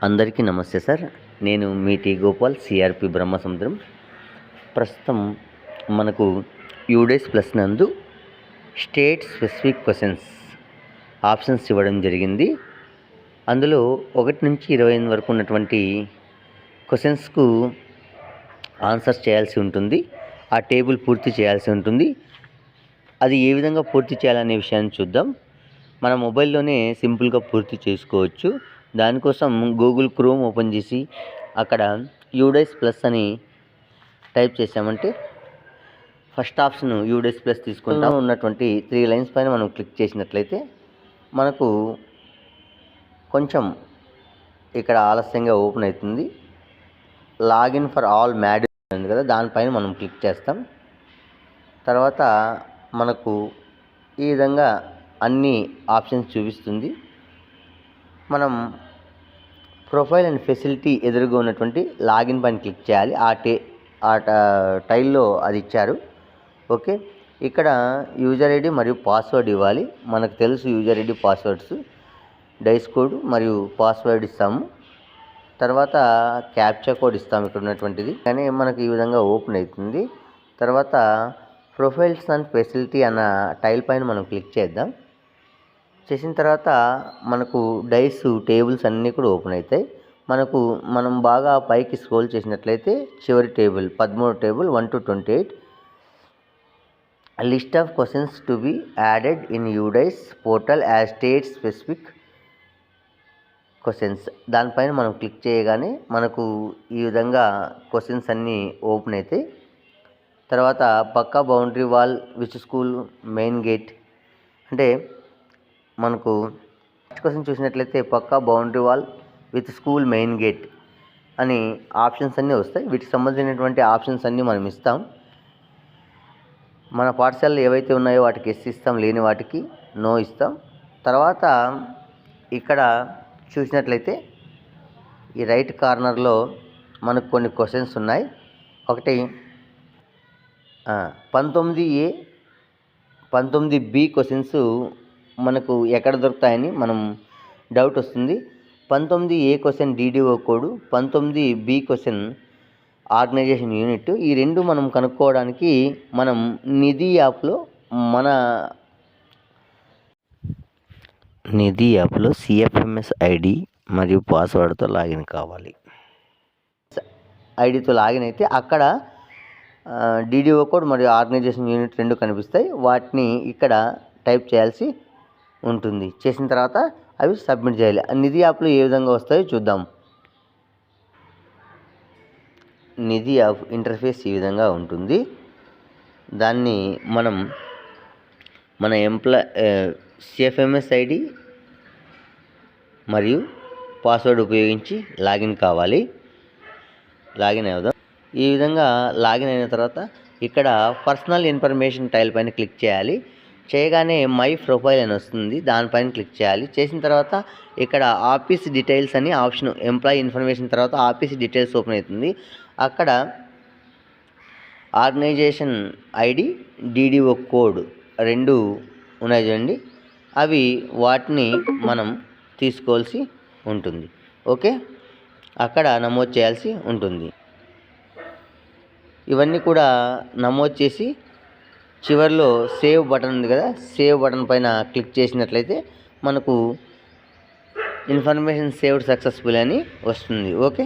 అందరికీ నమస్తే సార్. నేను మీ టీ గోపాల్, సిఆర్పి బ్రహ్మసముద్రం. ప్రస్తుతం మనకు యూడేస్ ప్లస్ నందు స్టేట్ స్పెసిఫిక్ క్వశ్చన్స్ ఆప్షన్స్ ఇవ్వడం జరిగింది. అందులో 1 నుంచి 28 వరకు ఉన్నటువంటి క్వశ్చన్స్కు ఆన్సర్స్ చేయాల్సి ఉంటుంది. ఆ టేబుల్ పూర్తి చేయాల్సి ఉంటుంది. అది ఏ విధంగా పూర్తి చేయాలనే విషయాన్ని చూద్దాం. మన మొబైల్లోనే సింపుల్గా పూర్తి చేసుకోవచ్చు. దానికోసం గూగుల్ క్రోమ్ ఓపెన్ చేసి అక్కడ యూడేస్ ప్లస్ అని టైప్ చేసామంటే ఫస్ట్ ఆప్షన్ యూడేస్ ప్లస్ తీసుకుంటాం. ఉన్నటువంటి 3 లైన్స్ పైన మనం క్లిక్ చేసినట్లయితే మనకు కొంచెం ఇక్కడ ఆలస్యంగా ఓపెన్ అవుతుంది. లాగిన్ ఫర్ ఆల్ మాడ్యూల్స్ ఉంది కదా, దానిపైన మనం క్లిక్ చేస్తాం. తర్వాత మనకు ఈ విధంగా అన్ని ఆప్షన్స్ చూపిస్తుంది. మనం ప్రొఫైల్ అండ్ ఫెసిలిటీ ఎదురుగా ఉన్నటువంటి లాగిన్ పైన క్లిక్ చేయాలి. ఆ టైల్లో అది ఇచ్చారు. ఓకే, ఇక్కడ యూజర్ ఐడి మరియు పాస్వర్డ్ ఇవ్వాలి. మనకు తెలుసు user ID passwords, DISE code మరియు పాస్వర్డ్ ఇస్తాము. తర్వాత క్యాప్చా కోడ్ ఇస్తాము ఇక్కడ ఉన్నటువంటిది. కానీ మనకు ఈ విధంగా ఓపెన్ అవుతుంది. తర్వాత ప్రొఫైల్స్ అండ్ ఫెసిలిటీ అన్న టైల్ పైన మనం క్లిక్ చేద్దాం. చేసిన తర్వాత మనకు డైస్ టేబుల్స్ అన్నీ కూడా ఓపెన్ అవుతాయి. మనం బాగా పైకి స్క్రోల్ చేసినట్లయితే చివరి table 13 table 1 to 28 list of questions to be added in UDISE portal as state specific questions. దానిపైన మనం క్లిక్ చేయగానే మనకు ఈ విధంగా క్వశ్చన్స్ అన్నీ ఓపెన్ అవుతాయి. తర్వాత పక్కా boundary wall which school main gate అంటే మనకు ఫస్ట్ క్వశ్చన్ చూసినట్లయితే పక్కా boundary wall with school main gate అని ఆప్షన్స్ అన్నీ వస్తాయి. వీటికి సంబంధించినటువంటి ఆప్షన్స్ అన్నీ మనం ఇస్తాం. మన పాఠశాలలు ఏవైతే ఉన్నాయో వాటికి ఎస్ ఇస్తాం, లేని వాటికి నో ఇస్తాం. తర్వాత ఇక్కడ చూసినట్లయితే ఈ రైట్ కార్నర్లో మనకు కొన్ని క్వశ్చన్స్ ఉన్నాయి. ఒకటి 19A 19B క్వశ్చన్స్ మనకు ఎక్కడ దొరుకుతాయని మనం డౌట్ వస్తుంది. 19A question DDO code, 19B question organization unit. ఈ రెండు మనం కనుక్కోవడానికి మనం నిధి యాప్లో CFMS ఐడి మరియు పాస్వర్డ్తో లాగిన్ కావాలి. ఐడితో లాగిన్ అయితే అక్కడ DDO కోడ్ మరియు ఆర్గనైజేషన్ యూనిట్ రెండు కనిపిస్తాయి. వాటిని ఇక్కడ టైప్ చేయాల్సి ఉంటుంది. చేసిన తర్వాత అవి సబ్మిట్ చేయాలి. నిధి యాప్లో ఏ విధంగా వస్తాయో చూద్దాం. నిధి యాప్ ఇంటర్ఫేస్ ఈ విధంగా ఉంటుంది. దాన్ని మన CFMS ఐడి మరియు పాస్వర్డ్ ఉపయోగించి లాగిన్ కావాలి. లాగిన్ అవుదాం. ఈ విధంగా లాగిన్ అయిన తర్వాత ఇక్కడ పర్సనల్ ఇన్ఫర్మేషన్ టైల్ పైన క్లిక్ చేయాలి. చేయగానే మై ప్రొఫైల్ అని వస్తుంది, దానిపైన క్లిక్ చేయాలి. చేసిన తర్వాత ఇక్కడ ఆఫీస్ డీటెయిల్స్ అని ఆప్షన్, ఎంప్లాయీ ఇన్ఫర్మేషన్ తర్వాత ఆఫీస్ డీటెయిల్స్ ఓపెన్ అవుతుంది. అక్కడ ఆర్గనైజేషన్ ఐడి DDO కోడ్ రెండు ఉన్నాయి చూడండి, వాటిని మనం తీసుకోవాల్సి ఉంటుంది. ఓకే, అక్కడ నమోదు చేయాల్సి ఉంటుంది. ఇవన్నీ కూడా నమోదు చేసి చివరిలో సేవ్ బటన్ ఉంది కదా, సేవ్ బటన్ పైన క్లిక్ చేసినట్లయితే మనకు ఇన్ఫర్మేషన్ సేవ్డ్ సక్సెస్ఫుల్ అని వస్తుంది. ఓకే.